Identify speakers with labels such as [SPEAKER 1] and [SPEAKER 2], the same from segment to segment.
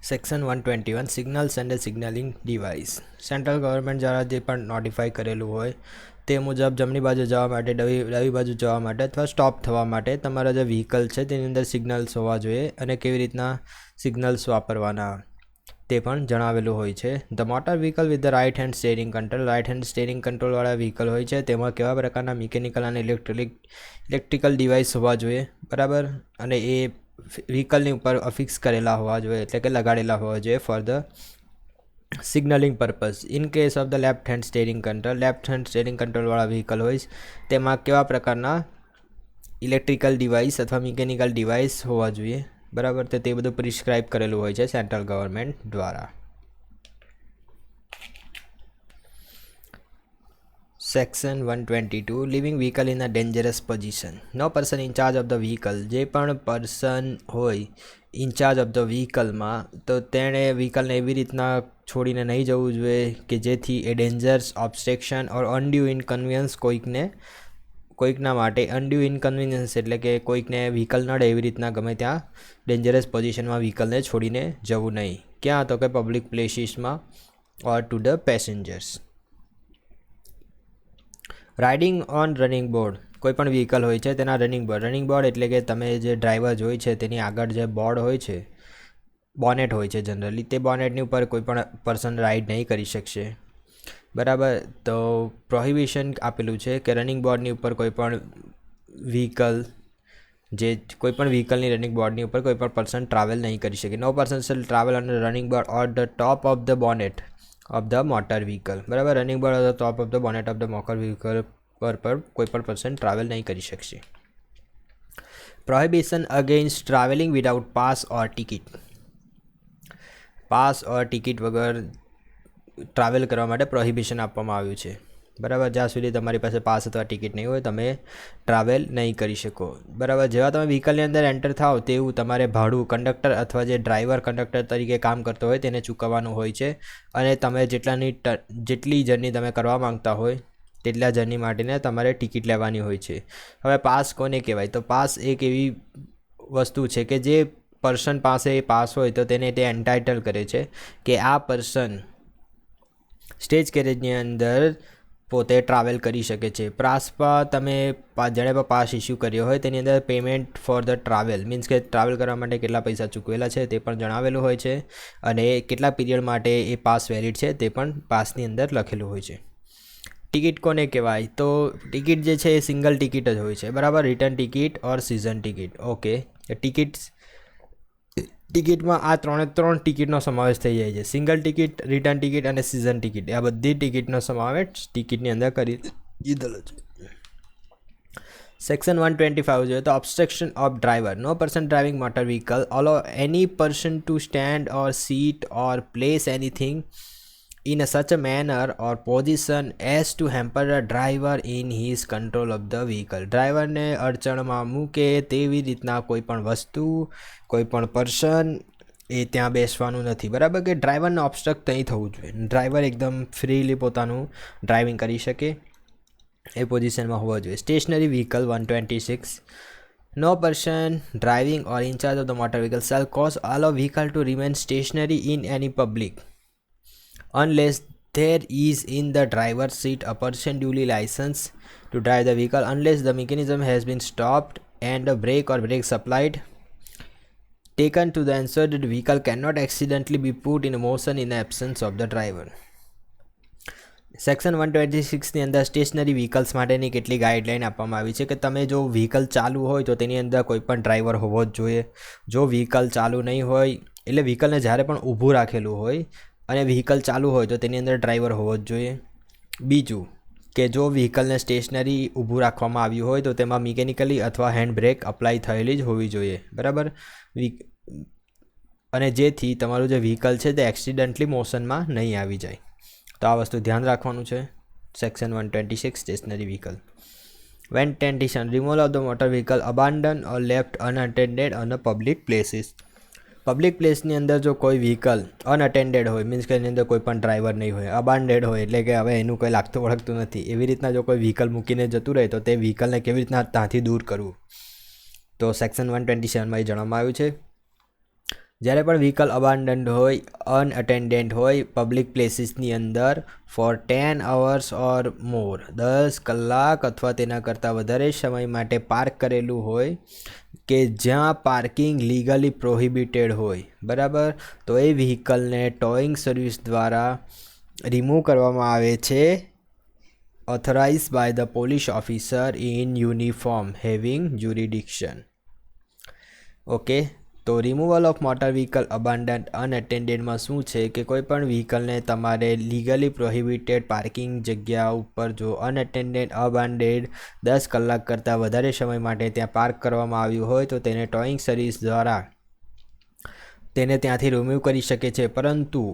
[SPEAKER 1] Section 121 signals and signalling device central government દ્વારા જે પણ નોટિફાઈ કરેલું હોય તે મુજબ જમણી બાજુ જવા માટે ડાબી બાજુ જવા માટે અથવા સ્ટોપ થવા માટે તમારા જે વ્હીકલ છે તેની અંદર સિગ્નલ્સ હોવા જોઈએ અને કેવી રીતના સિગ્નલ્સ વાપરવાના તે પણ જણાવેલું હોય છે. The motor vehicle with the right hand steering કંટ્રોલવાળા વ્હીકલ હોય છે તેમાં કેવા પ્રકારના મિકેનિકલ અને ઇલેક્ટ્રિકલ ડિવાઇસ હોવા જોઈએ, બરાબર, અને એ વ્હીકલની ઉપર અફિક્સ કરેલા હોવા જોઈએ, એટલે કે લગાડેલા હોવા જોઈએ for the signalling purpose. In case of the left hand steering કંટ્રોલવાળા વ્હીકલ હોય તેમાં કેવા પ્રકારના ઇલેક્ટ્રિકલ ડિવાઇસ અથવા મિકેનિકલ ડિવાઇસ હોવા જોઈએ, બરાબર, તો તે બધું પ્રિસ્ક્રાઇબ કરેલું હોય છે સેન્ટ્રલ ગવર્મેન્ટ દ્વારા. Section 122 living vehicle in a dangerous position. No person in charge of the vehicle, જે પણ પર્સન હોય ઇન્ચાર્જ ઓફ ધ વ્હીકલમાં, તો તેણે વ્હીકલને એવી રીતના છોડીને નહીં જવું જોઈએ કે જેથી એ ડેન્જર્સ, ઓબ્સ્ટ્રેક્શન ઓર અનડ્યુ ઇનકન્વિયન્સ કોઈકના માટે. અનડ્યુ ઇનકન્વિનિયન્સ એટલે કે કોઈકને વ્હીકલ નડે એવી રીતના ગમે ત્યાં ડેન્જરસ પોઝિશનમાં વ્હીકલને છોડીને જવું નહીં. ક્યાં? તો કે પબ્લિક પ્લેસીસમાં or to the passengers. Riding on running board, કોઈ પણ વ્હીકલ હોય છે તેના રનિંગ બોર્ડ એટલે કે તમે જે ડ્રાઈવર હોય છે તેની આગળ જે બોર્ડ હોય છે, બોનેટ હોય છે જનરલી, તે બોનેટની ઉપર કોઈ પણ પર્સન રાઇડ નહીં કરી શકશે, બરાબર. તો પ્રોહિબિશન આપેલું છે કે રનિંગ બોર્ડની ઉપર કોઈ પણ વ્હીકલની રનિંગ બોર્ડની ઉપર કોઈ પણ પર્સન ટ્રાવેલ નહીં કરી શકે. No person shall travel on running board or the top of the bonnet of the motor vehicle, બરાબર. Running board or the top of the bonnet of the motor vehicle પર કોઈ પણ person travel નહીં કરી શકશે. Prohibition against travelling without pass or ticket. Pass or ticket વગર travel કરવા માટે પ્રોહિબિશન આપવામાં આવ્યું છે, બરાબર. જ્યાં સુધી તમારી પાસે પાસ અથવા ટિકિટ નહીં હોય તમે ટ્રાવેલ નહીં કરી શકો, બરાબર. જેવા તમે વ્હીકલની અંદર એન્ટર થાવ તેવું તમારે ભાડું કંડક્ટર અથવા જે ડ્રાઈવર કંડક્ટર તરીકે કામ કરતો હોય તેને ચૂકવવાનું હોય છે અને તમે જેટલી જર્ની તમે કરવા માંગતા હોય તેટલા જર્ની માટેને તમારે ટિકિટ લેવાની હોય છે. હવે પાસ કોને કહેવાય? તો પાસ એક એવી વસ્તુ છે કે જે પર્સન પાસે એ પાસ હોય તો તેને તે એન્ટાઇટલ કરે છે કે આ પર્સન સ્ટેજ કેરેજની અંદર પોતે ટ્રાવેલ કરી શકે છે. પાસમાં તમે જેણે પણ પાસ ઇસ્યુ કર્યો હોય તેની અંદર payment for the travel means કે ટ્રાવેલ કરવા માટે કેટલા પૈસા ચૂકવેલા છે તે પણ જણાવેલું હોય છે અને કેટલા પીરિયડ માટે એ પાસ વેલિડ છે તે પણ પાસની અંદર લખેલું હોય છે. ટિકિટ કોને કહેવાય? તો ટિકિટ જે છે એ સિંગલ ટિકિટ જ હોય છે, બરાબર. રિટર્ન ટિકિટ ઓર સિઝન ટિકિટ. ઓકે, ટિકિટમાં આ ત્રણ ટિકિટનો સમાવેશ થઈ જાય છે. સિંગલ ટિકિટ, રિટર્ન ટિકિટ અને સિઝન ટિકિટ, આ બધી ટિકિટનો સમાવેશ ટિકિટની અંદર કરી દીધેલો છે. સેક્શન 125 જોઈએ તો obstruction of driver. No person driving motor vehicle allow any person to stand or seat or place anything in such a manner or position as to hamper the driver in his control of the vehicle. ડ્રાઈવરને અડચણમાં મૂકે તેવી રીતના કોઈ પણ વસ્તુ, કોઈ પણ person એ ત્યાં બેસવાનું નથી, બરાબર. કે ડ્રાઈવરને ઓબ્સ્ટ્રક્ટ નહીં થવું જોઈએ, ડ્રાઈવર એકદમ ફ્રીલી પોતાનું ડ્રાઇવિંગ કરી શકે એ પોઝિશનમાં હોવા જોઈએ. Stationary vehicle 126. No person driving or in charge of the motor vehicle shall cause all vehicle to remain stationary in any public unless there is in the driver's seat a person duly licensed to drive the vehicle, unless the mechanism has been stopped and a brake or brakes applied taken to the ensure that the vehicle cannot accidentally be put in motion in the absence of the driver. Section 126 ની અંદર stationary vehicles માટેની કેટલી guideline આપવામાં આવી છે કે તમે જો વ્હીકલ ચાલુ હોય તો તેની અંદર કોઈ પણ ડ્રાઈવર હોવો જ જોઈએ. જો વ્હીકલ ચાલુ નહીં હોય એટલે વ્હીકલને જ્યારે પણ ઊભું રાખેલું હોય અને વ્હીકલ ચાલુ હોય તો તેની અંદર ડ્રાઈવર હોવો જ જોઈએ. બીજું કે જો વ્હીકલને સ્ટેશનરી ઊભું રાખવામાં આવ્યું હોય તો તેમાં મિકેનિકલી અથવા હેન્ડ બ્રેક અપ્લાય થયેલી જ હોવી જોઈએ, બરાબર. અને જેથી તમારું જે વ્હીકલ છે તે એક્સિડન્ટલી મોશનમાં નહીં આવી જાય. તો આ વસ્તુ ધ્યાન રાખવાનું છે. Section 126 stationary vehicle. 127 removal of the motor vehicle abandon or left unattended on a public places. Public પ્લેસની અંદર જો કોઈ વ્હીકલ અનઅટેન્ડેડ હોય મીન્સ કે એની અંદર કોઈ પણ ડ્રાઈવર નહીં હોય, અબાન્ડેડ હોય એટલે કે હવે એનું કોઈ લાગતું વળગતું નથી, એવી રીતના જો કોઈ વ્હીકલ મૂકીને જતું રહે તો તે વ્હીકલને કેવી રીતના ત્યાંથી દૂર કરવું, તો સેક્શન 127માં એ જણાવવામાં આવ્યું છે. જ્યારે પણ વ્હીકલ અબાન્ડન્ડ હોય, અનઅટેન્ડન્ટ હોય પબ્લિક પ્લેસીસની અંદર ફોર 10 hours ઓર મોર, 10 કલાક અથવા તેના કરતાં વધારે સમય માટે પાર્ક કરેલું હોય કે જ્યાં પાર્કિંગ લીગલી પ્રોહિબિટેડ હોય, બરાબર, તો એ વ્હીકલને ટોઈંગ સર્વિસ દ્વારા રિમૂવ કરવામાં આવે છે authorise by the police officer in uniform having jurisdiction. Okay, તો removal of motor vehicle abandon અનઅટેન્ડેડમાં શું છે કે કોઈ પણ વ્હીકલને તમારે લીગલી પ્રોહિબિટેડ પાર્કિંગ જગ્યા ઉપર જો અનઅટેન્ડેડ અબાન્ડેડ 10 કલાક કરતાં વધારે સમય માટે ત્યાં પાર્ક કરવામાં આવ્યું હોય તો તેને ટોઈંગ સર્વિસ દ્વારા તેને ત્યાંથી રિમૂવ કરી શકે છે. પરંતુ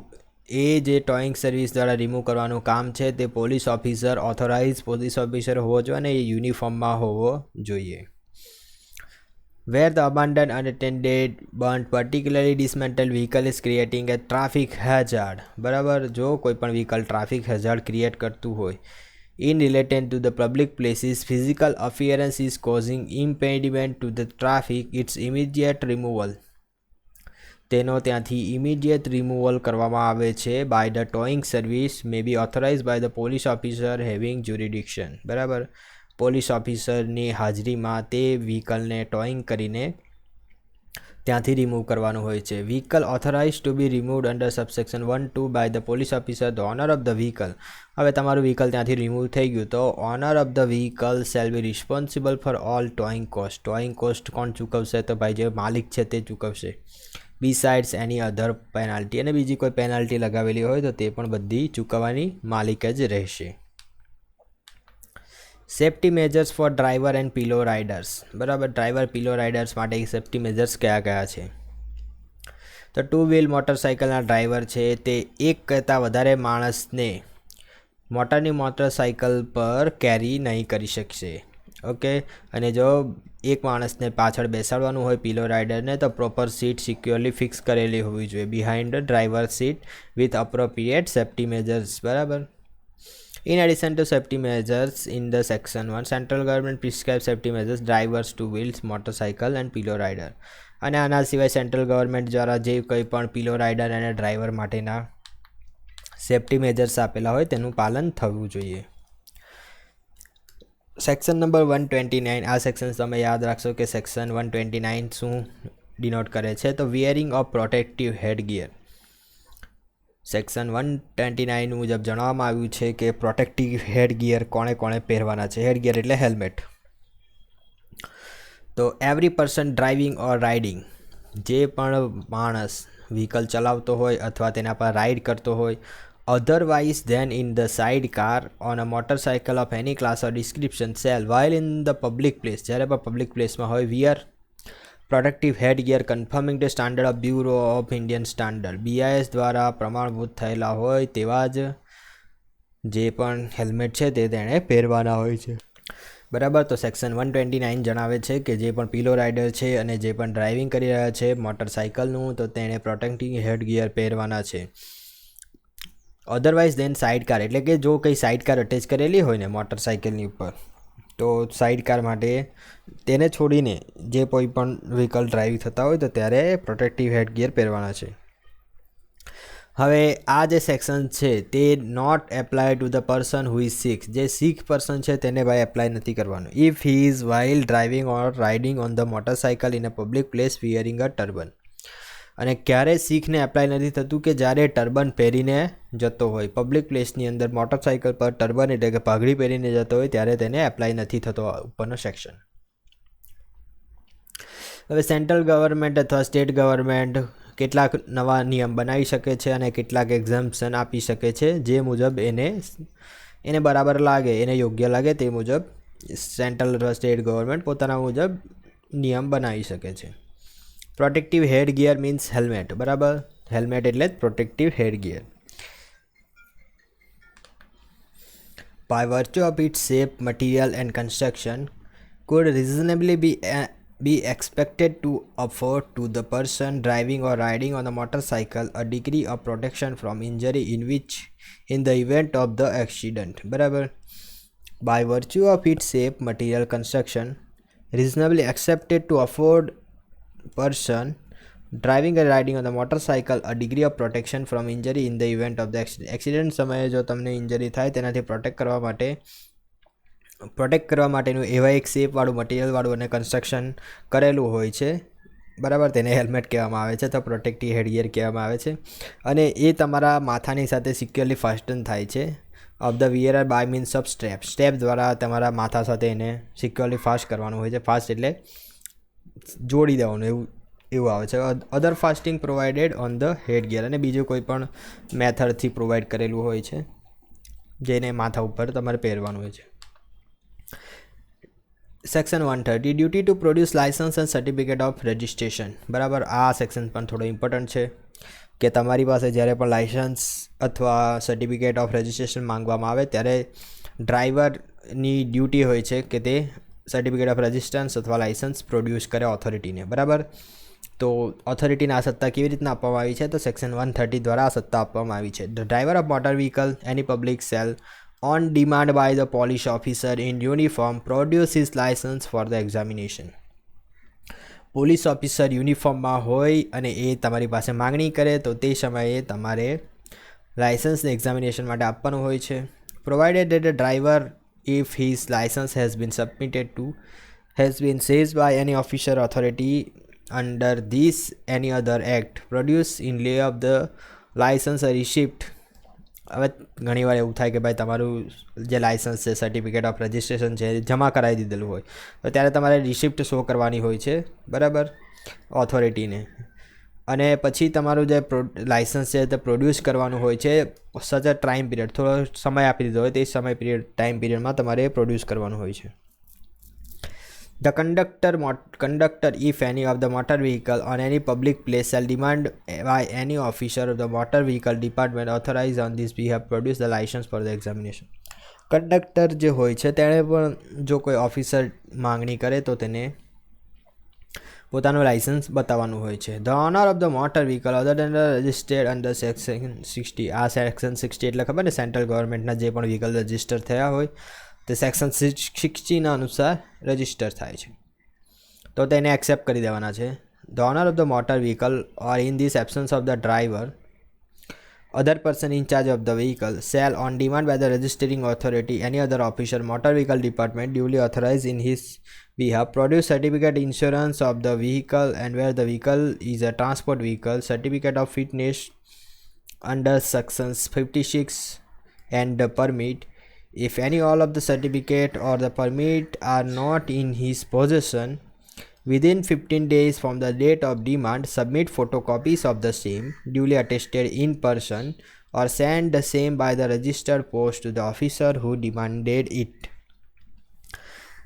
[SPEAKER 1] એ જે ટોઈંગ સર્વિસ દ્વારા રિમૂવ કરવાનું કામ છે તે police officer, authorise police officer હોવો જોઈએ અને એ યુનિફોર્મમાં હોવો જોઈએ. Where the abandoned, unattended, burnt, particularly dismantled vehicle is creating a traffic hazard, બરાબર, જો કોઈ પણ વ્હીકલ ટ્રાફિક હેઝાર્ડ ક્રિએટ કરતું હોય in related to the public places, physical appearance is causing impediment to the traffic, its immediate removal, તેનો ત્યાંથી immediate removal કરવામાં આવે છે by the towing service may be authorise by the police officer having jurisdiction, બરાબર, police ઓફિસરની હાજરીમાં તે વ્હીકલને towing કરીને ત્યાંથી રિમૂવ કરવાનું હોય છે. Vehicle authorise to be removed under subsection 1(2) by the police officer, the owner of the vehicle. હવે તમારું વ્હીકલ ત્યાંથી રિમૂવ થઈ ગયું તો owner of the vehicle shall be responsible for all towing cost. Towing cost કોણ ચૂકવશે? તો ભાઈ જે માલિક છે તે ચૂકવશે. બિસાઇડ્સ એની અધર પેનાલ્ટી, અને બીજી કોઈ પેનાલ્ટી લગાવેલી હોય તો તે પણ બધી ચૂકવવાની માલિક જ રહેશે. Safety measures for driver and pillion riders, બરાબર, ડ્રાઈવર પિલો રાઇડર્સ માટે સેફ્ટી મેજર્સ કયા કયા છે? તો 2 વ્હીલ મોટરસાઇકલના ડ્રાઈવર છે તે એક કરતાં વધારે માણસને મોટરસાઇકલ પર કેરી નહીં કરી શકશે. ઓકે, અને જો એક માણસને પાછળ બેસાડવાનું હોય પિલો રાઇડરને તો પ્રોપર સીટ સિક્યોરલી ફિક્સ કરેલી હોવી જોઈએ behind driver seat with appropriate safety measures, બરાબર. In addition to safety measures in the section 1, central government prescribes safety measures drivers, 2 wheels, motorcycle and pillow rider. અને આના સિવાય સેન્ટ્રલ ગવર્મેન્ટ દ્વારા જે કંઈ પણ પિલો રાઇડર અને ડ્રાઈવર માટેના સેફ્ટી મેજર્સ આપેલા હોય તેનું પાલન થવું જોઈએ. સેક્શન નંબર 129, આ સેક્શન તમે યાદ રાખશો કે સેક્શન 129 શું ડિનોટ કરે છે? તો wearing of protective headgear. Section 129 મુજબ જણાવવામાં આવ્યું છે કે પ્રોટેક્ટિવ હેડ ગિયર કોણે કોણે પહેરવાના છે. હેડ ગિયર એટલે હેલ્મેટ. તો every person driving or riding, જે પણ માણસ વ્હીકલ ચલાવતો હોય અથવા તેના પર રાઇડ કરતો હોય, otherwise than in the sidecar on a motorcycle of any class or description shall while in the public place, જ્યારે પણ પબ્લિક પ્લેસમાં હોય, wear protective headgear conforming the standard of bureau of Indian standard, BIS દ્વારા પ્રમાણભૂત થયેલા હોય તેવા જ જે પણ હેલ્મેટ છે તે તેણે પહેરવાના હોય છે, બરાબર. તો સેક્શન 129 જણાવે છે કે જે પણ પિલો રાઇડર છે અને જે પણ ડ્રાઇવિંગ કરી રહ્યા છે મોટરસાઇકલનું તો તેણે પ્રોટેક્ટિવ હેડ ગિયર પહેરવાના છે. અધરવાઇઝ દેન સાઇડ કાર, એટલે કે જો કંઈ સાઇડ કાર અટેચ કરેલી હોય ને મોટરસાઇકલની ઉપર તો સાઇડ કાર માટે તેને છોડીને જે કોઈ પણ વ્હીકલ ડ્રાઈવ થતા હોય તો ત્યારે પ્રોટેક્ટિવ હેડ ગિયર પહેરવાના છે. હવે આ જે સેક્શન છે તે not apply to the person who is sick, જે સિક પર્સન છે તેને ભાઈ એપ્લાય નથી કરવાનું. If he is while driving or riding on the motorcycle in a public place wearing a turban. અને ક્યારે શીખને એપ્લાય નથી થતું કે જ્યારે ટર્બન પહેરીને જતો હોય પબ્લિક પ્લેસની અંદર, મોટરસાઇકલ પર ટર્બન એટલે કે પાઘડી પહેરીને જતો હોય ત્યારે તેને એપ્લાય નથી થતો ઉપરનો સેક્શન. હવે સેન્ટ્રલ ગવર્મેન્ટ અથવા સ્ટેટ ગવર્મેન્ટ કેટલાક નવા નિયમ બનાવી શકે છે અને કેટલાક એક્ઝમ્પશન આપી શકે છે જે મુજબ એને બરાબર લાગે, એને યોગ્ય લાગે તે મુજબ સેન્ટ્રલ અથવા સ્ટેટ ગવર્મેન્ટ પોતાના મુજબ નિયમ બનાવી શકે છે. Protective headgear means helmet, બરાબર. હેલ્મેટ એટલે જ protective headgear. By virtue of its shape, material and construction, could reasonably be expected to afford to the person driving or riding on a motorcycle a degree of protection from injury in the event of the accident, બરાબર. By virtue of its shape, material, construction, reasonably accepted to afford person driving અને riding on the motorcycle a degree of protection from injury in the event of the accident સમયે જો તમને injury થાય તેનાથી protect કરવા માટેનું એવા એક શેપવાળું મટીરિયલવાળું અને કન્સ્ટ્રક્શન કરેલું હોય છે, બરાબર. તેને હેલ્મેટ કહેવામાં આવે છે અથવા પ્રોટેક્ટિવ હેડગિયર કહેવામાં આવે છે, અને એ તમારા માથાની સાથે સિક્યોરલી ફાસ્ટન થાય છે of the wearer by means of step દ્વારા તમારા માથા સાથે એને સિક્યોરલી ફાસ્ટ કરવાનું હોય છે. ફાસ્ટ એટલે જોડી દેવાનું એવું આવે છે. Other fasting provided on the head gear, અને બીજું કોઈ પણ મેથડથી પ્રોવાઈડ કરેલું હોય છે જેને માથા ઉપર તમારે પહેરવાનું હોય છે. Section 130 duty to produce licence and certificate of registration, બરાબર. આ સેક્શન પણ થોડો ઇમ્પોર્ટન્ટ છે કે તમારી પાસે જ્યારે પણ લાયસન્સ અથવા સર્ટિફિકેટ ઓફ રજિસ્ટ્રેશન માંગવામાં આવે ત્યારે ડ્રાઈવરની ડ્યુટી હોય છે કે તે સર્ટિફિકેટ ઓફ રજિસ્ટ્રન્સ અથવા લાયસન્સ પ્રોડ્યુસ કરે ઓથોરિટીને, બરાબર. તો ઓથોરિટીને આ સત્તા કેવી રીતના આપવામાં આવી છે? તો સેક્શન 130 દ્વારા આ સત્તા આપવામાં આવી છે. The driver of motor vehicle any public cell on demand by the police officer in uniform produce his license for the examination. Police officer યુનિફોર્મમાં હોય અને એ તમારી પાસે માંગણી કરે તો તે સમયે તમારે લાયસન્સને એક્ઝામિનેશન માટે આપવાનું હોય છે. Provided that the driver, if his license has been seized by any officer authority under this any other act, produce in lieu of the license a receipt. હવે ઘણીવાર એવું થાય કે ભાઈ તમારું જે લાયસન્સ છે, સર્ટિફિકેટ ઓફ રજિસ્ટ્રેશન છે, જમા કરાવી દીધેલું હોય તો ત્યારે તમારે રિસિપ્ટ શો કરવાની હોય છે, બરાબર, ઓથોરિટીને. અને પછી તમારું જે લાયસન્સ છે તે પ્રોડ્યુસ કરવાનું હોય છે. સચ અ ટાઈમ પીરિયડ, થોડો સમય આપી દીધો હોય તે ટાઈમ પીરિયડમાં તમારે પ્રોડ્યુસ કરવાનું હોય છે. The conductor, if any, of the motor vehicle on any public place shall demand by any officer of the motor vehicle department authorized on this behalf produce the license for the examination. Conductor જે હોય છે તેણે પણ જો કોઈ officer માંગણી કરે તો તેને પોતાનું લાયસન્સ બતાવવાનું હોય છે. The owner of the motor vehicle other than registered under section 60. આ સેક્શન 60 એટલે ખબર ને, સેન્ટ્રલ ગવર્મેન્ટના જે પણ વ્હીકલ રજિસ્ટર થયા હોય તે સેક્શન 60ના અનુસાર રજિસ્ટર થાય છે તો તેને એક્સેપ્ટ કરી દેવાના છે. The owner of the motor vehicle or in this absence of the driver other person in charge of the vehicle shall on demand by the registering authority any other officer motor vehicle department duly authorized in his behalf produce certificate insurance of the vehicle and where the vehicle is a transport vehicle certificate of fitness under sections 56 and the permit. If any all of the certificate or the permit are not in his possession within 15 days from the date of demand, submit photocopies of the same duly attested in person or send the same by the registered post to the officer who demanded it.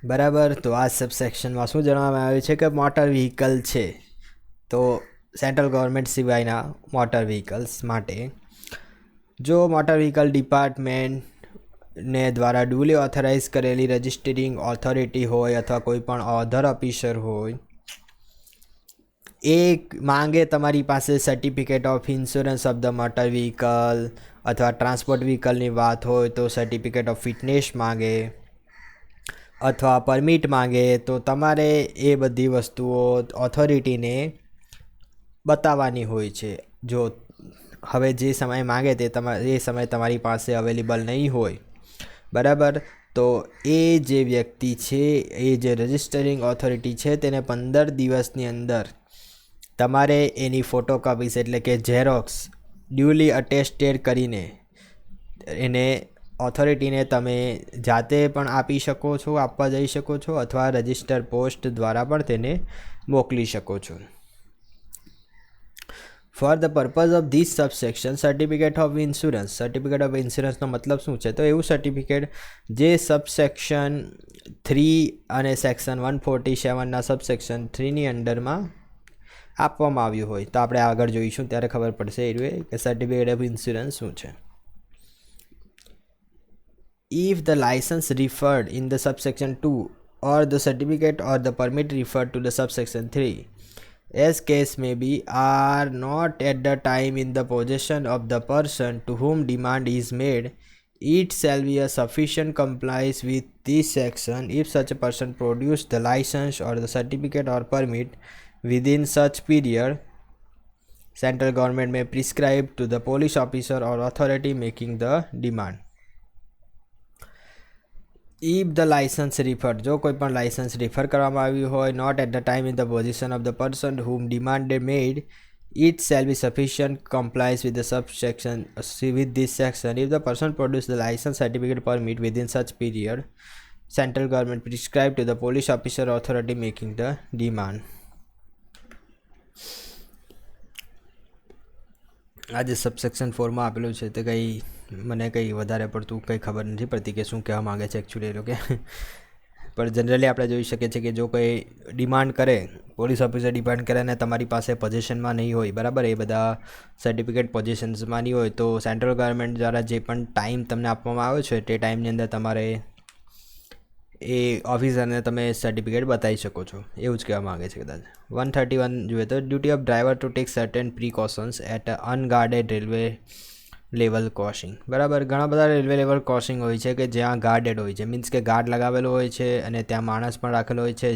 [SPEAKER 1] બરાબર. તો આ સબસેક્શનમાં શું જણાવવામાં આવ્યું છે કે motor vehicle છે તો સેન્ટ્રલ ગવર્મેન્ટ સિવાયના મોટર વ્હીકલ્સ માટે જો મોટર વ્હીકલ ડિપાર્ટમેન્ટને દ્વારા ડ્યુલી ઓથોરાઇઝ કરેલી રજિસ્ટરિંગ ઓથોરિટી હોય અથવા કોઈ પણ અધર ઓફિસર હોય એ માંગે તમારી પાસે certificate of insurance of the motor vehicle અથવા ટ્રાન્સપોર્ટ વ્હીકલની વાત હોય તો સર્ટિફિકેટ ઓફ ફિટનેસ માંગે અથવા પરમિટ માંગે તો તમારે એ બધી વસ્તુઓ ઓથોરિટીને બતાવવાની હોય છે. જો હવે જે સમય માંગે તે એ સમય તમારી પાસે અવેલેબલ નહીં હોય, બરાબર, તો એ જે વ્યક્તિ છે એ જે રજિસ્ટરિંગ ઓથોરિટી છે તેને 15 દિવસની અંદર તમારે એની ફોટોકોપીસ એટલે કે ઝેરોક્સ ડ્યુલી અટેસ્ટેડ કરીને એને ઓથોરિટીને તમે જાતે પણ આપી શકો છો, આપવા જઈ શકો છો અથવા રજિસ્ટર પોસ્ટ દ્વારા પણ તેને મોકલી શકો છો. For the purpose of this subsection certificate of insurance. Certificate of ઇન્સ્યોરન્સનો મતલબ શું છે? તો એવું સર્ટિફિકેટ જે સબસેક્શન 3 અને સેક્શન 147ના સબસેક્શન 3ની અંડરમાં આપવામાં આવ્યું હોય. તો આપણે આગળ જોઈશું ત્યારે ખબર પડશે એ કે સર્ટિફિકેટ ઓફ ઇન્સ્યોરન્સ શું છે. If the license referred in the subsection 2 or the certificate or the permit referred to the subsection 3, as case may be, are not at the time in the possession of the person to whom demand is made, it shall be a sufficient compliance with this section if such a person produce the license or the certificate or permit within such period Central government may prescribe to the police officer or authority making the demand. If the license referred, જો કોઈ પણ licence refer કરવામાં આવ્યું હોય, not at the time in the possession of the person whom demand made, it shall be sufficient complies with the subsection with this section. If the person produce the license certificate permit within such period, central government prescribe to the police officer or authority making the demand. આજે subsection 4માં આપેલું છે તે કંઈ મને કંઈ વધારે પડતું કંઈ ખબર નથી પડતી કે શું કહેવા માગે છે એકચ્યુઅલી એ લોકો. પણ જનરલી આપણે જોઈ શકીએ છીએ કે જો કોઈ ડિમાન્ડ કરે, પોલીસ ઓફિસર ડિમાન્ડ કરે અને તમારી પાસે પોઝિશનમાં નહીં હોય, બરાબર, એ બધા સર્ટિફિકેટ પોઝિશન્સમાં નહીં હોય, તો સેન્ટ્રલ ગવર્મેન્ટ દ્વારા જે પણ ટાઈમ તમને આપવામાં આવ્યો છે તે ટાઈમની અંદર તમારે એ ઓફિસરને તમે સર્ટિફિકેટ બતાવી શકો છો, એવું જ કહેવા માગે છે કદાચ. 131 જોઈએ તો duty of driver to take certain precautions at unguarded railway level crossing. બરાબર, ઘણા બધા રેલવે લેવલ ક્રોસિંગ હોય છે કે જ્યાં ગાર્ડેડ હોય છે, મીન્સ કે ગાર્ડ લગાવેલો હોય છે અને ત્યાં માણસ પણ રાખેલો હોય છે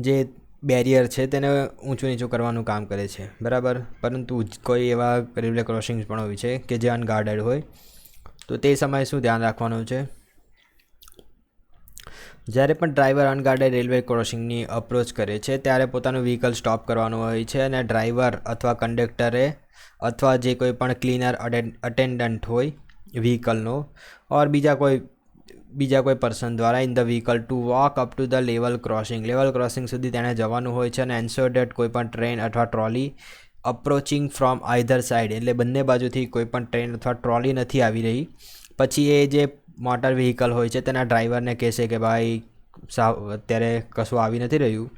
[SPEAKER 1] જે બેરિયર છે તેને ઊંચું નીચું કરવાનું કામ કરે છે, બરાબર. પરંતુ કોઈ એવા રેલવે ક્રોસિંગ્સ પણ હોય છે કે જે અનગાર્ડેડ હોય, તો તે સમયે શું ધ્યાન રાખવાનું છે? જ્યારે પણ ડ્રાઈવર અનગાર્ડેડ રેલવે ક્રોસિંગની અપ્રોચ કરે છે ત્યારે પોતાનું વ્હીકલ સ્ટોપ કરવાનું હોય છે અને ડ્રાઈવર અથવા કંડક્ટરે અથવા જે કોઈ પણ ક્લીનર અટેન્ડન્ટ હોય વ્હીકલનો ઓર બીજા કોઈ પર્સન દ્વારા in the vehicle two woke up to the level crossing સુધી તેણે જવાનું હોય છે અને એન્શ્યોર ડેટ કોઈ પણ ટ્રેન અથવા trolley approaching from either side, એટલે બંને બાજુથી કોઈ પણ ટ્રેન અથવા ટ્રોલી નથી આવી રહી, પછી એ જે મોટર વ્હીકલ હોય છે તેના ડ્રાઈવરને કહેશે કે ભાઈ અત્યારે કશું આવી નથી રહ્યું,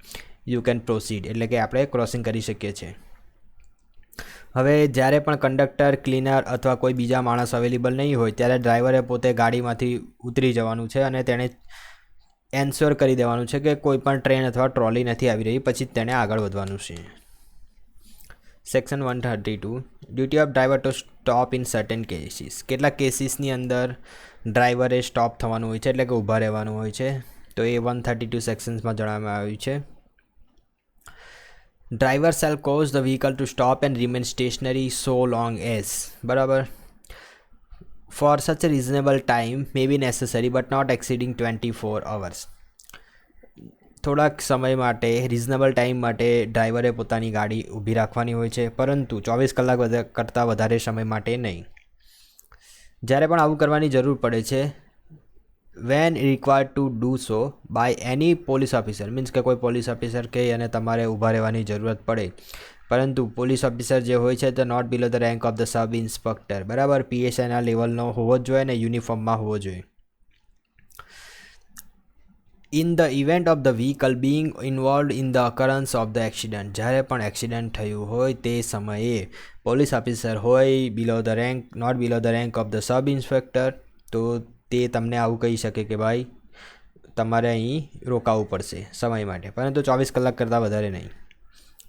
[SPEAKER 1] યુ કેન પ્રોસીડ, એટલે કે આપણે ક્રોસિંગ કરી શકીએ છીએ. હવે જ્યારે પણ કંડક્ટર, ક્લીનર અથવા કોઈ બીજા માણસ અવેલેબલ નહીં હોય ત્યારે ડ્રાઈવરે પોતે ગાડીમાંથી ઉતરી જવાનું છે અને તેણે એન્શ્યોર કરી દેવાનું છે કે કોઈ પણ ટ્રેન અથવા ટ્રોલી નથી આવી રહી, પછી તેણે આગળ વધવાનું છે. Section 132 duty of driver to stop in certain cases. કેટલાક કેસીસની અંદર ડ્રાઈવરે સ્ટોપ થવાનું હોય છે, એટલે કે ઊભા રહેવાનું હોય છે, તો એ 132 સેક્શન્સમાં જણાવવામાં આવ્યું છે. Driver shall cause the vehicle to stop and remain stationary so long as, બરાબર, for such reasonable time may be necessary but not exceeding 24 hours. થોડાક સમય માટે, રિઝનેબલ ટાઈમ માટે ડ્રાઈવરે પોતાની ગાડી ઊભી રાખવાની હોય છે, પરંતુ 24 કલાક કરતાં વધારે સમય માટે નહીં. જ્યારે પણ આવું કરવાની જરૂર પડે છે, when required to do so by any police officer, means કે કોઈ પોલીસ ઓફિસર કહે અને તમારે ઊભા રહેવાની જરૂરત પડે, પરંતુ પોલીસ ઓફિસર જે હોય છે તે not below the rank of the sub inspector, બરાબર, PSIના લેવલનો હોવો જ જોઈએ અને યુનિફોર્મમાં હોવો જોઈએ. In the event of the vehicle being involved in the occurrence of the accident, જ્યારે પણ એક્સિડન્ટ થયું હોય તે સમયે પોલીસ ઓફિસર હોય not below the rank of the sub inspector, તો તે તમને આવું કહી શકે કે ભાઈ તમારે અહીં રોકાવું પડશે સમય માટે, પરંતુ 24 કલાક કરતાં વધારે નહીં,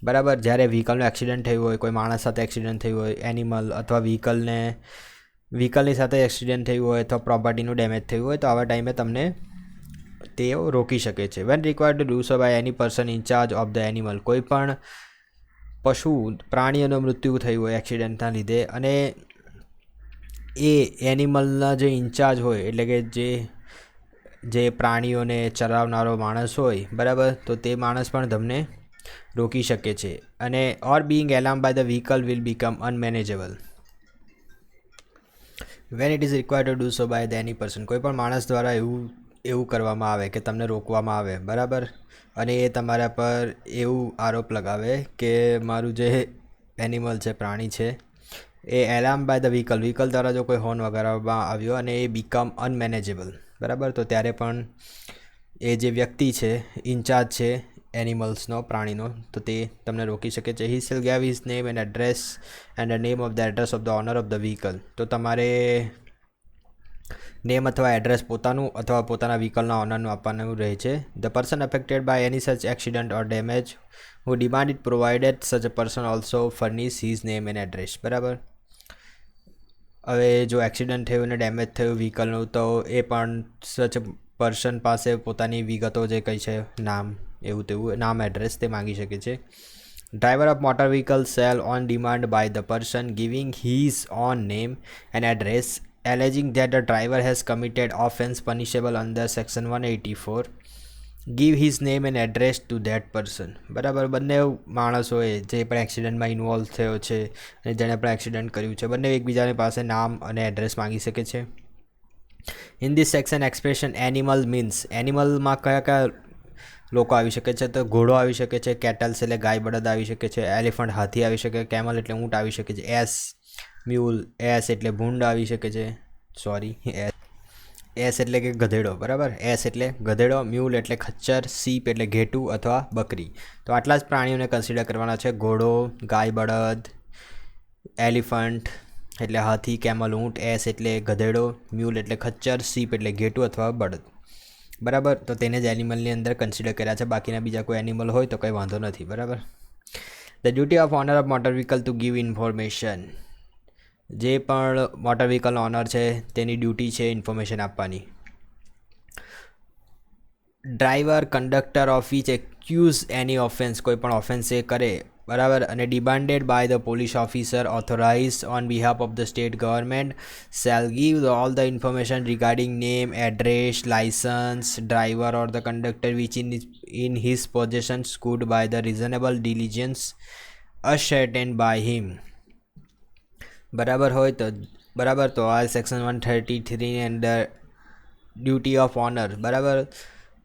[SPEAKER 1] બરાબર. જ્યારે વ્હીકલનું એક્સિડન્ટ થયું હોય, કોઈ માણસ સાથે એક્સિડન્ટ થયું હોય, એનિમલ અથવા વ્હીકલની સાથે એક્સિડન્ટ થયું હોય અથવા પ્રોપર્ટીનું ડેમેજ થયું હોય, તો આવા ટાઈમે તમને તેઓ રોકી શકે છે. When required to do so by any person in charge of the animal, કોઈ પણ પ્રાણીઓનું મૃત્યુ થયું હોય એક્સિડન્ટના લીધે અને એ એનિમલના જે ઇન્ચાર્જ હોય, એટલે કે જે પ્રાણીઓને ચરાવનારો માણસ હોય, બરાબર, તો તે માણસ પણ તમને રોકી શકે છે. અને or being alarm by the vehicle will become unmanageable. When it is required to do so by the any person, કોઈ પણ માણસ દ્વારા એવું કરવામાં આવે કે તમને રોકવામાં આવે, બરાબર, અને એ તમારા પર એવું આરોપ લગાવે કે મારું જે એનિમલ છે, પ્રાણી છે, એ એલાર્મ બાય ધ વ્હીકલ દ્વારા જો કોઈ હોર્ન વગાડવામાં આવ્યો અને એ બીકમ અનમેનેજેબલ, બરાબર, તો ત્યારે પણ એ જે વ્યક્તિ છે, ઇન્ચાર્જ છે એનિમલ્સનો, પ્રાણીનો, તો તે તમને રોકી શકે છે. He shall gave his name and address and name of the address of the owner of the vehicle, તો તમારે નેમ અથવા એડ્રેસ પોતાનું અથવા પોતાના વ્હીકલના ઓનરનું આપવાનું રહે છે. The person affected by any such accident or damage who demand it provided such a person also furnish his name and address, બરાબર. હવે જો એક્સિડન્ટ થયું અને ડેમેજ થયું વ્હીકલનું, તો એ પણ સચ પર્સન પાસે પોતાની વિગતો જે કંઈ છે, નામ, એવું તેવું નામ, એડ્રેસ તે માગી શકે છે. Driver of motor vehicle shall on demand by the person giving his own name and address alleging that the driver has committed offence punishable under section 184 give his name and address to that person. બરાબર, બંને માણસોએ જે પણ એક્સિડન્ટમાં involve થયો છે અને જેણે પણ એક્સિડન્ટ કર્યું છે બંને એકબીજાની પાસે નામ અને એડ્રેસ માંગી શકે છે. In this section expression animal means એનિમલમાં કયા કયા લોકો આવી શકે છે? તો ઘોડો આવી શકે છે, કેટલ્સ એટલે ગાય બળદ આવી શકે છે, એલિફન્ટ હાથી આવી શકે, કેમલ એટલે ઊંટ આવી શકે છે, એસ મ્યુલ એસ એટલે ભૂંડ આવી શકે છે, સોરી એસ એટલે કે ગધેડો, બરાબર, એસ એટલે ગધેડો, મ્યુલ એટલે ખચ્ચર, સીપ એટલે ઘેટું અથવા બકરી. તો આટલા જ પ્રાણીઓને કન્સિડર કરવાના છે. ઘોડો, ગાય બળદ, એલિફન્ટ એટલે હાથી, કેમલ ઊંટ, એસ એટલે ગધેડો, મ્યુલ એટલે ખચ્ચર, સીપ એટલે ઘેટું અથવા બળદ. બરાબર, તો તેને જ એનિમલની અંદર કન્સિડર કર્યા છે. બાકીના બીજા કોઈ એનિમલ હોય તો કંઈ વાંધો નથી. બરાબર. The duty of honour of motor vehicle to give information. જે પણ મોટર વ્હીકલનો ઓનર છે તેની ડ્યુટી છે ઇન્ફોર્મેશન આપવાની. Driver conductor of which accuse any offence, કોઈ પણ ઓફેન્સ એ કરે, બરાબર, અને demanded by the police officer authorise on behalf of the state government shall give all the information regarding name, address, licence, driver or the conductor which in his possession should by the reasonable diligence ascertained by him. બરાબર હોય તો બરાબર, તો આ section 133ની અંદર duty of honour, બરાબર,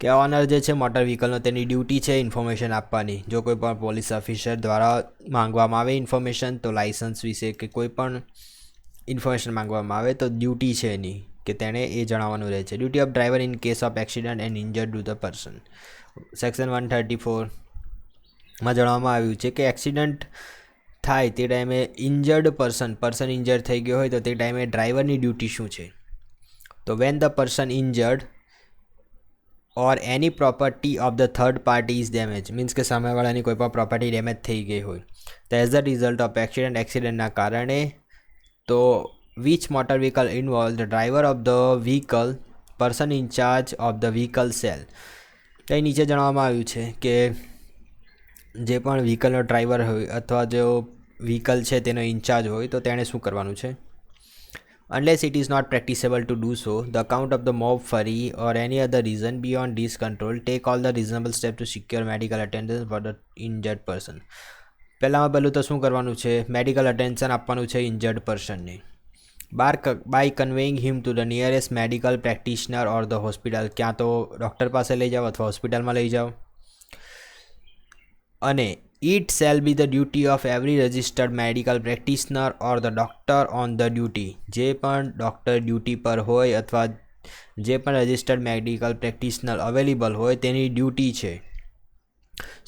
[SPEAKER 1] કે honour જે છે મોટર વ્હીકલનો તેની ડ્યુટી છે ઇન્ફોર્મેશન આપવાની. જો કોઈ પણ પોલીસ ઓફિસર દ્વારા માંગવામાં આવે ઇન્ફોર્મેશન, તો લાઇસન્સ વિશે કે કોઈ પણ ઇન્ફોર્મેશન માંગવામાં આવે તો ડ્યુટી છે એની કે તેણે એ જણાવવાનું રહે છે. Duty of driver in case of accident and injured to the person. Section 134માં જણાવવામાં આવ્યું છે કે એક્સિડન્ટ થાય તે ટાઈમે ઇન્જર્ડ પર્સન ઇન્જર્ડ થઈ ગયો હોય તો તે ટાઈમે ડ્રાઈવરની ડ્યુટી શું છે? તો when the person injured or any property of the third party is damage, means કે સામેવાળાની કોઈ પણ પ્રોપર્ટી ડેમેજ થઈ ગઈ હોય તો એઝ ધ રિઝલ્ટ ઓફ એક્સિડન્ટના કારણે, તો which motor vehicle involve the driver of the vehicle person in charge of the vehicle shall. એ નીચે જણાવવામાં આવ્યું છે કે જે પણ વ્હીકલનો ડ્રાઈવર હોય અથવા જો વ્હીકલ છે તેનો ઇન્ચાર્જ હોય તો તેણે શું કરવાનું છે? Unless it is not practicable to do so, the account of the mob fury or any other reason beyond this control, take all the reasonable steps to secure medical attention for the injured person. પહેલામાં પહેલું તો શું કરવાનું છે? Medical attention આપવાનું છે injured પર્સનને. By conveying him to the nearest medical practitioner or the hospital, ક્યાં તો ડૉક્ટર પાસે લઈ જાઓ અથવા હોસ્પિટલમાં લઈ જાઓ. અને it shall be the duty of every registered medical practitioner or the doctor on the duty. જે પણ ડૉક્ટર ડ્યુટી પર હોય અથવા જે પણ રજિસ્ટર્ડ મેડિકલ પ્રેક્ટિશનર અવેલેબલ હોય તેની ડ્યુટી છે.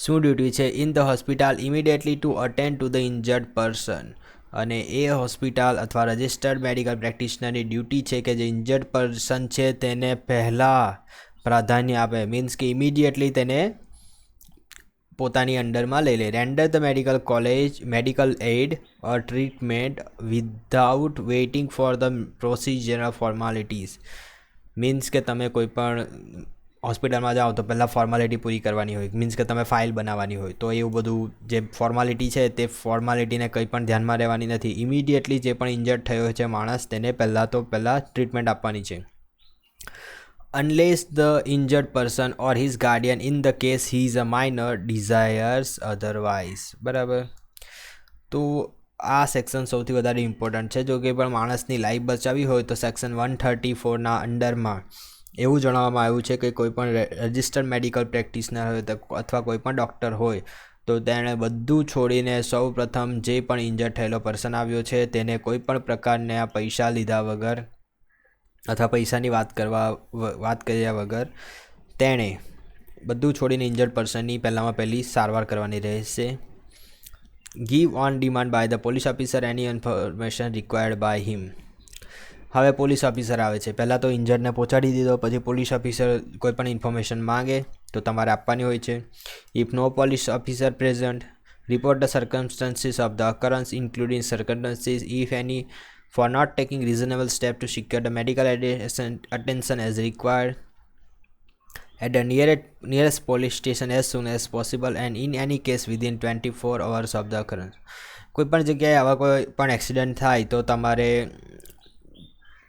[SPEAKER 1] શું ડ્યુટી છે? In the hospital immediately to attend to the injured person. અને એ હોસ્પિટલ અથવા રજિસ્ટર્ડ મેડિકલ પ્રેક્ટિશનરની ડ્યુટી છે કે જે ઇન્જર્ડ પર્સન છે તેને પહેલાં પ્રાધાન્ય આપે, મીન્સ કે ઇમિડિયેટલી તેને પોતાની અંડરમાં લઈ લે. Render the medical aid or treatment without waiting for the procedural formalities. Means કે તમે કોઈ પણ હોસ્પિટલમાં જાઓ તો પહેલાં ફોર્માલિટી પૂરી કરવાની હોય, મીન્સ કે તમે ફાઇલ બનાવવાની હોય તો એવું બધું જે ફોર્માલિટી છે તે ફોર્માલિટીને કંઈ પણ ધ્યાનમાં રહેવાની નથી. ઇમિડિયેટલી જે પણ ઇન્જર્ડ થયો છે માણસ તેને પહેલાં ટ્રીટમેન્ટ આપવાની છે. Unless the injured person or his guardian in the case he is a minor desires otherwise. બરાબર, તો આ સેક્શન સૌથી વધારે ઇમ્પોર્ટન્ટ છે. જો કે પણ માણસની લાઈફ બચાવવી હોય તો સેક્શન 134ના અંડરમાં એવું જણાવવામાં આવ્યું છે કે કોઈ પણ રજિસ્ટર્ડ મેડિકલ પ્રેક્ટિશનર હોય અથવા કોઈ પણ ડૉક્ટર હોય તો તેણે બધું છોડીને સૌ પ્રથમ જે પણ ઇન્જર્ડ થયેલો પર્સન આવ્યો છે તેને કોઈ પણ પ્રકારના પૈસા લીધા વગર અથવા પૈસાની વાત કર્યા વગર તેણે બધું છોડીને ઇન્જર્ડ પર્સનની પહેલાંમાં પહેલી સારવાર કરવાની રહેશે. Give on demand by the police officer any information required by him. હવે પોલીસ ઓફિસર આવે છે, પહેલાં તો ઇન્જર્ડને પહોંચાડી દીધો, પછી પોલીસ ઓફિસર કોઈ પણ ઇન્ફોર્મેશન માંગે તો તમારે આપવાની હોય છે. If no police officer present, report the circumstances of the occurrence including circumstances if any for not taking reasonable steps to secure the medical attention as required. at the nearest police station as soon as possible and in any case within 24 hours of the occurrence. કોઈ પણ જગ્યાએ આવા કોઈ પણ accident થાય તો તમારે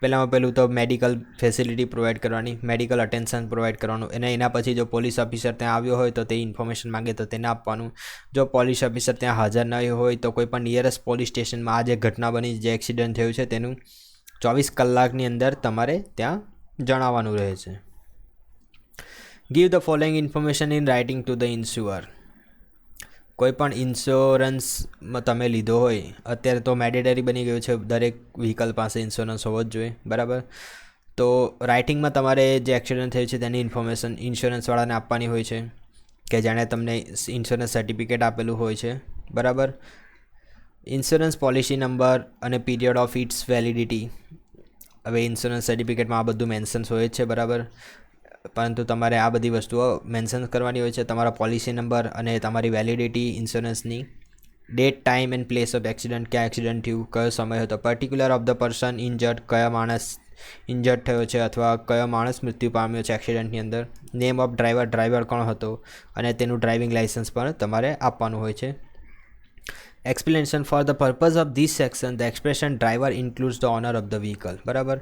[SPEAKER 1] પહેલાંમાં પહેલું તો મેડિકલ ફેસિલિટી પ્રોવાઈડ કરવાની, મેડિકલ અટેન્શન પ્રોવાઈડ કરવાનું, અને એના પછી જો પોલીસ ઓફિસર ત્યાં આવ્યો હોય તો તે ઇન્ફોર્મેશન માગે તો તેને આપવાનું. જો પોલીસ ઓફિસર ત્યાં હાજર નહીં હોય તો કોઈ પણ નિયરેસ્ટ પોલીસ સ્ટેશનમાં આ જે ઘટના બની, જે એક્સિડન્ટ થયું છે તેનું 24 કલાકની અંદર તમારે ત્યાં જણાવવાનું રહે છે. Give the following information in writing to the ensure. કોઈ પણ ઇન્સ્યોરન્સમાં તમે લીધો હોય, અત્યારે તો મેન્ડેટરી બની ગયું છે, દરેક વ્હીકલ પાસે ઇન્સ્યોરન્સ હોવો જ જોઈએ, બરાબર. તો રાઇટિંગમાં તમારે જે એક્સિડન્ટ થયું છે તેની ઇન્ફોર્મેશન ઇન્સ્યોરન્સવાળાને આપવાની હોય છે, કે જેણે તમને ઇન્સ્યોરન્સ સર્ટિફિકેટ આપેલું હોય છે, બરાબર. ઇન્સ્યોરન્સ પોલિસી નંબર અને પીરિયડ ઓફ ઇટ્સ વેલિડિટી. હવે ઇન્સ્યોરન્સ સર્ટિફિકેટમાં આ બધું મેન્શન્સ હોય જ છે, બરાબર, પરંતુ તમારે આ બધી વસ્તુઓ મેન્શન કરવાની હોય છે. તમારા પોલિસી નંબર અને તમારી વેલિડિટી, ઇન્સ્યોરન્સની date, time and place of accident, ક્યાં એક્સિડન્ટ થયું, કયો સમય હતો, particular of the person injured, કયા માણસ ઇન્જર્ડ થયો છે અથવા કયો માણસ મૃત્યુ પામ્યો છે એક્સિડન્ટની અંદર, નેમ ઓફ ડ્રાઈવર, ડ્રાઈવર કોણ હતો, અને તેનું ડ્રાઇવિંગ લાઇસન્સ પણ તમારે આપવાનું હોય છે. Explanation for the purpose of this section the expression driver includes the owner of the vehicle. બરાબર,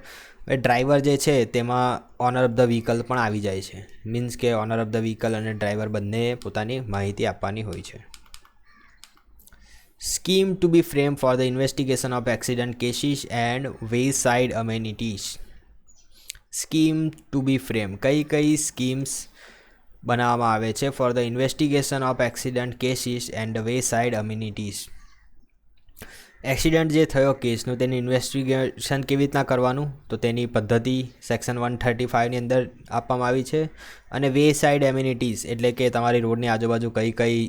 [SPEAKER 1] ડ્રાઈવર જે છે તેમાં ઓનર ઓફ ધ વ્હીકલ પણ આવી જાય છે. મીન્સ કે ઓનર ઓફ ધ વ્હીકલ અને ડ્રાઈવર બંને પોતાની માહિતી આપવાની હોય છે. Scheme to be frame for the investigation of accident cases and wayside amenities. Scheme to be frame, કઈ કઈ સ્કીમ્સ બનાવવામાં આવે છે for the investigation of accident cases and wayside amenities. Accident જે થયો કેસનું તેનું ઇન્વેસ્ટિગેશન કેવી રીતના કરવાનું, તો તેની પદ્ધતિ સેક્શન 135ની અંદર આપવામાં આવી છે. અને વે સાઇડ એમ્યુનિટીઝ એટલે કે તમારી રોડની આજુબાજુ કઈ કઈ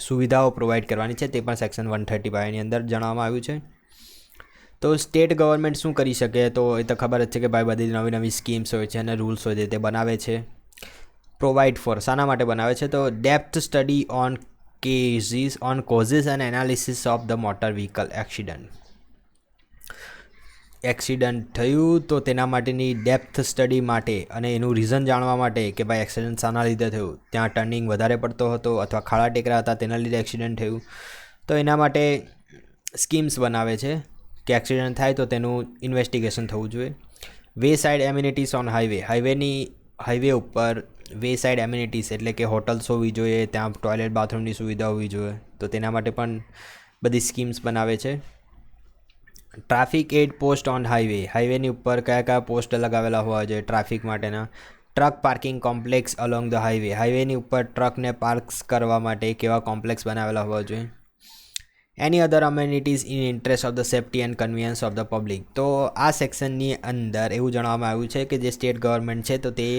[SPEAKER 1] સુવિધાઓ પ્રોવાઈડ કરવાની છે તે પણ સેક્શન 135ની અંદર જણાવવામાં આવ્યું છે. તો સ્ટેટ ગવર્મેન્ટ શું કરી શકે, તો એ તો ખબર જ છે કે ભાઈ બધી નવી નવી સ્કીમ્સ હોય છે અને રૂલ્સ હોય છે તે બનાવે છે. પ્રોવાઈડ ફોર શાના માટે બનાવે છે, તો depth study on cases on causes and analysis of the motor vehicle accident. Accident થયું તો તેના માટેની ડેપ્થ સ્ટડી માટે અને એનું રીઝન જાણવા માટે કે ભાઈ એક્સિડન્ટ શાના લીધે થયું, ત્યાં ટર્નિંગ વધારે પડતો હતો અથવા ખાડા ટેકરા હતા તેના લીધે એક્સિડન્ટ થયું, તો એના માટે સ્કીમ્સ બનાવે છે કે એક્સિડન્ટ થાય તો તેનું ઇન્વેસ્ટિગેશન થવું જોઈએ. Way side amenities on highway, highway ઉપર વે સાઇડ એમ્યુનિટીઝ એટલે કે હોટલ્સ હોવી જોઈએ, ત્યાં ટોયલેટ બાથરૂમની સુવિધા હોવી જોઈએ, તો તેના માટે પણ બધી સ્કીમ્સ બનાવે છે. Traffic aid post on highway, હાઈવેની ઉપર કયા કયા પોસ્ટ લગાવેલા હોવા જોઈએ ટ્રાફિક માટેના. Truck parking complex along the highway, હાઈવેની ઉપર ટ્રકને પાર્ક્સ કરવા માટે કેવા કોમ્પ્લેક્સ બનાવેલા હોવા જોઈએ. Any other amenities in interest of the safety and convenience of the public. તો આ સેક્શનની અંદર એવું જણાવવામાં આવ્યું છે કે જે સ્ટેટ ગવર્મેન્ટ છે તો તે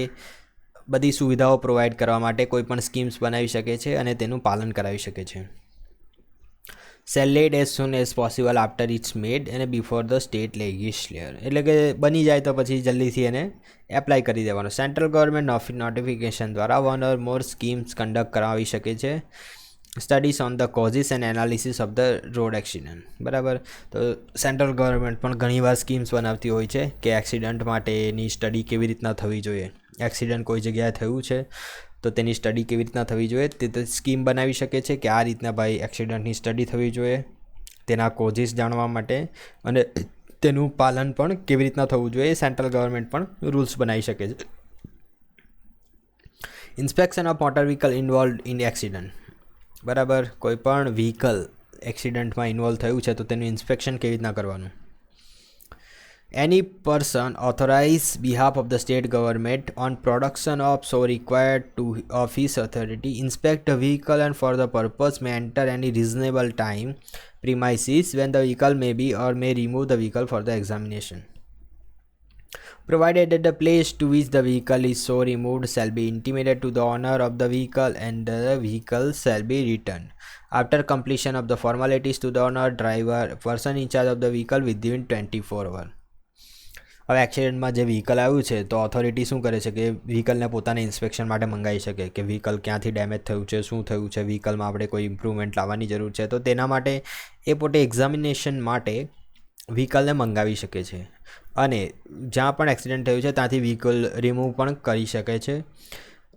[SPEAKER 1] બધી સુવિધાઓ પ્રોવાઈડ કરવા માટે કોઈ પણ સ્કીમ્સ બનાવી શકે છે અને તેનું પાલન કરાવી શકે છે. Salad as soon as possible after it's made અને બિફોર ધ સ્ટેટ લેજિસ્લેચર, એટલે કે બની જાય તો પછી જલ્દીથી એને એપ્લાય કરી દેવાનો. સેન્ટ્રલ ગવર્મેન્ટ નોટિફિકેશન દ્વારા one or more schemes conduct કરાવી શકે છે. Studies on the causes and analysis of the road accident. બરાબર, તો સેન્ટ્રલ ગવર્મેન્ટ પણ ઘણીવાર સ્કીમ્સ બનાવતી હોય છે કે એક્સિડન્ટ માટેની સ્ટડી કેવી રીતના થવી જોઈએ. એક્સિડન્ટ કોઈ જગ્યાએ થયું છે તો તેની સ્ટડી કેવી રીતના થવી જોઈએ તે સ્કીમ બનાવી શકે છે કે આ રીતના ભાઈ એક્સિડન્ટની સ્ટડી થવી જોઈએ, તેના કોઝિસ જાણવા માટે અને તેનું પાલન પણ કેવી રીતના થવું જોઈએ. સેન્ટ્રલ ગવર્મેન્ટ પણ રૂલ્સ બનાવી શકે છે. Inspection of motor vehicle involve in accident. બરાબર, કોઈ પણ વ્હીકલ એક્સિડન્ટમાં ઇન્વોલ્વ થયું છે તો તેનું ઇન્સ્પેક્શન કેવી રીતના કરવાનું. Any person authorized behalf of the state government on production of so required to of his authority inspect a vehicle and for the purpose may enter any reasonable time premises when the vehicle may be or may remove the vehicle for the examination, provided that the place to which the vehicle is so removed shall be intimated to the owner of the vehicle and the vehicle shall be returned after completion of the formalities to the owner, driver, person in charge of the vehicle within 24 hours. હવે એક્સિડન્ટમાં જે vehicle આવ્યું છે તો authority શું કરે છે કે વ્હીકલને પોતાને ઇન્સ્પેક્શન માટે મંગાવી શકે કે વ્હીકલ ક્યાંથી ડેમેજ થયું છે, શું થયું છે, વ્હીકલમાં આપણે કોઈ ઇમ્પ્રુવમેન્ટ લાવવાની જરૂર છે, તો તેના માટે એ પોતે એક્ઝામિનેશન માટે વ્હીકલને મંગાવી શકે છે. અને જ્યાં પણ એક્સિડન્ટ થયું છે ત્યાંથી વ્હીકલ રિમૂવ પણ કરી શકે છે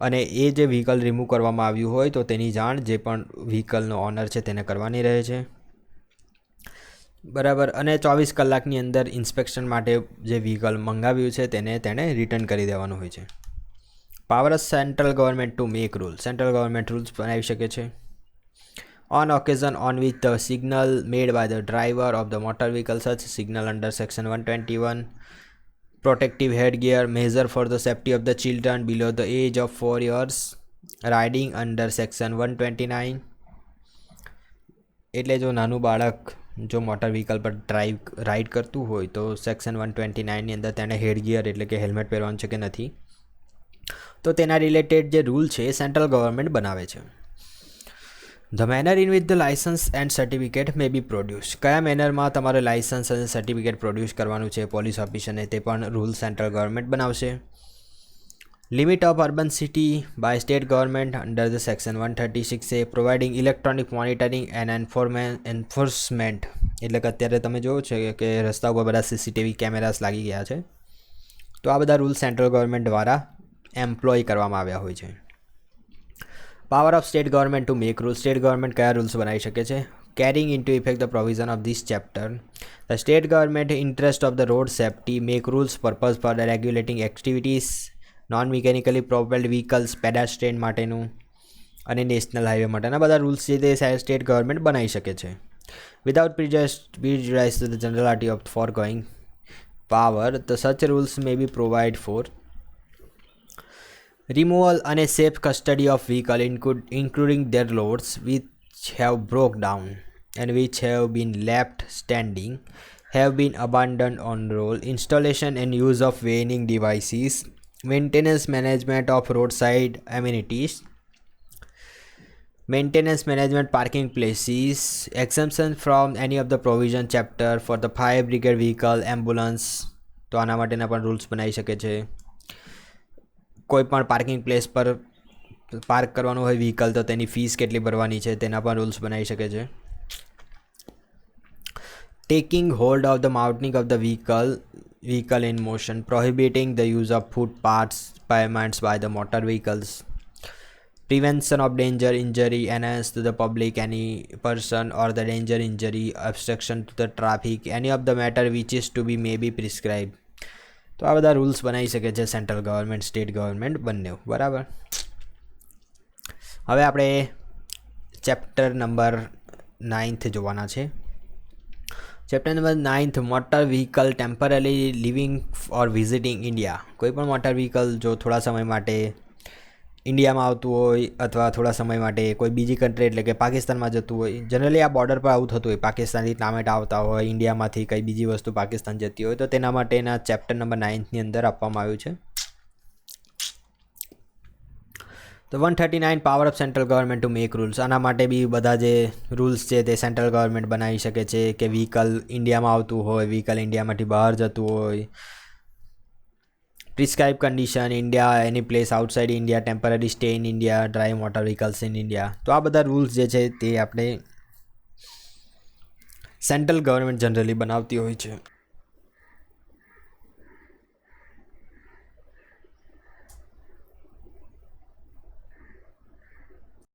[SPEAKER 1] અને એ જે વ્હીકલ રિમૂવ કરવામાં આવ્યું હોય તો તેની જાણ જે પણ વ્હીકલનો ઓનર છે તેને કરવાની રહે છે, બરાબર. અને 24 કલાકની અંદર ઇન્સ્પેક્શન માટે જે વ્હીકલ મંગાવ્યું છે તેણે રિટર્ન કરી દેવાનું હોય છે. Power central government to make rule, central government rules બનાવી શકે છે. On occasion on which the signal made by the driver of the motor vehicle, such signal under section 121, protective headgear, measure for the safety of the children below the age of 4 years, riding under section 129. એટલે જો નાનું બાળક જો motor vehicle પર ride કરતું હોય તો section 129ની અંદર તેને હેડગિયર એટલે કે હેલ્મેટ પહેરવાનું છે કે નથી, તો તેના રિલેટેડ જે રૂલ છે એ સેન્ટ્રલ ગવર્મેન્ટ બનાવે છે. The manner in which the licence and certificate may be produce, કયા મેનરમાં તમારે લાઇસન્સ અને સર્ટિફિકેટ પ્રોડ્યુસ કરવાનું છે પોલીસ ઓફિસરને તે પણ રૂલ સેન્ટ્રલ ગવર્મેન્ટ બનાવશે. Limit of urban city by state government under the section 136A, providing electronic monitoring and enforcement, એટલે કે અત્યારે તમે જોવો છે કે રસ્તા ઉપર બધા CCTV કેમેરાસ લાગી ગયા છે, તો આ બધા રૂલ સેન્ટ્રલ ગવર્મેન્ટ દ્વારા એમ્પ્લોય કરવામાં આવ્યા હોય છે. Power of state government to make rules, state government કયા રૂલ્સ બનાવી શકે છે. Carrying into effect the provision of this chapter, the state government interest of the road safety make rules purpose for the regulating activities, non mechanically propelled vehicles pedestrian માટેનું અને national highway માટેના બધા rules છે તે state government બનાવી શકે છે. Without prejudice to the generality of foregoing power, the such rules may be provide for removal and a safe custody of vehicle including their loads which have broke down and which have been left standing, have been abandoned on road, installation and use of weighing devices, maintenance management of roadside amenities, maintenance management parking places, exemption from any of the provision chapter for the fire brigade vehicle, ambulance, તો આના માટેના પણ rules બનાવી શકે છે. કોઈ પણ parking place પર પાર્ક કરવાનું હોય વ્હીકલ તો તેની ફીસ કેટલી ભરવાની છે તેના પણ રૂલ્સ બનાવી શકે છે. Taking hold of the mounting of the vehicle in motion, prohibiting the use of footpaths, pavements by the motor vehicles, prevention of danger, injury, annoyance to the public, any person or the danger, injury, obstruction to the traffic, any of the matter which is to be may be prescribed. તો આ બધા rules બનાવી શકે છે central government state government બંને, બરાબર. હવે આપણે ચેપ્ટર નંબર 9 જોવાના છે. Chapter number 9, motor vehicle temporary living or visiting India. કોઈ પણ મોટર વ્હીકલ જો થોડા સમય માટે ઇન્ડિયામાં આવતું હોય અથવા થોડા સમય માટે કોઈ બીજી કન્ટ્રી એટલે કે પાકિસ્તાનમાં જતું હોય, જનરલી આ બોર્ડર પર આવું થતું હોય, પાકિસ્તાનથી ટામેટા આવતા હોય, ઇન્ડિયામાંથી કંઈ બીજી વસ્તુ પાકિસ્તાન જતી હોય, તો તેના માટેના ચેપ્ટર નંબર 9ની અંદર આપવામાં આવ્યું છે. તો 139 power of central government to make rules, આના માટે બી બધા જે રૂલ્સ છે તે સેન્ટ્રલ ગવર્મેન્ટ બનાવી શકે છે કે વ્હીકલ ઇન્ડિયામાં આવતું હોય, વ્હીકલ ઇન્ડિયામાંથી બહાર જતું હોય, prescribed condition, India, any place outside India, temporary stay in India, drive motor vehicles in India. તો આ બધા રૂલ્સ જે છે તે આપણે સેન્ટ્રલ ગવર્મેન્ટ જનરલી બનાવતી હોય છે.